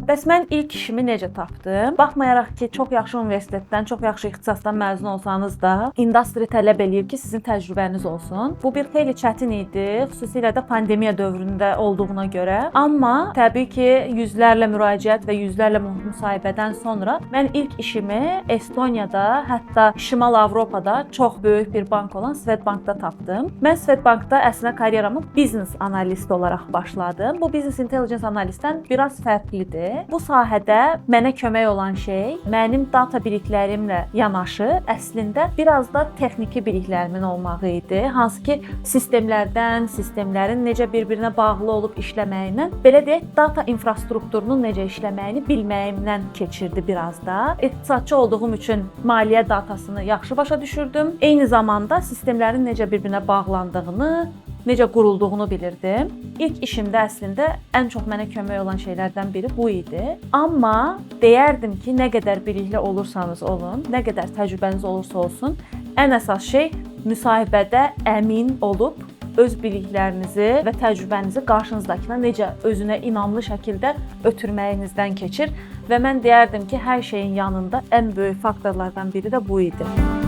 Bəs mən ilk işimi necə tapdım? Baxmayaraq ki, çox yaxşı universitetdən, çox yaxşı ixtisasdan məzun olsanız da, industri tələb eləyir ki, sizin təcrübəniz olsun. Bu bir xeyli çətin idi, xüsusilə də pandemiya dövründə olduğuna görə. Amma təbii ki, yüzlərlə müraciət və yüzlərlə müsahibədən sonra mən ilk işimi Estoniyada, hətta Şimal Avropada çox böyük bir bank olan Swedbankda tapdım. Mən Swedbankda əslində karyeramı biznes analisti olaraq başladım. Bu business intelligence analistdən biraz fərqlidir. Bu sahədə mənə kömək olan şey mənim data biliklərimlə yanaşı əslində biraz da texniki biliklərimin olmağı idi. Hansı ki, sistemlərin necə bir-birinə bağlı olub işləməyindən, belə deyək, data infrastrukturunun necə işləməyini bilməyimdən keçirdi biraz da. İqtisadçı olduğum üçün maliyyə datasını yaxşı başa düşürdüm. Eyni zamanda sistemlərin necə bir-birinə bağlandığını, necə qurulduğunu bilirdim. İlk işimdə əslində ən çox mənə kömək olan şeylərdən biri bu idi. Amma deyərdim ki, nə qədər bilikli olursanız olun, nə qədər təcrübəniz olursa olsun, ən əsas şey müsahibədə əmin olub öz biliklərinizi və təcrübənizi qarşınızdakına necə özünə inamlı şəkildə ötürməyinizdən keçir və mən deyərdim ki, hər şeyin yanında ən böyük faktorlardan biri də bu idi.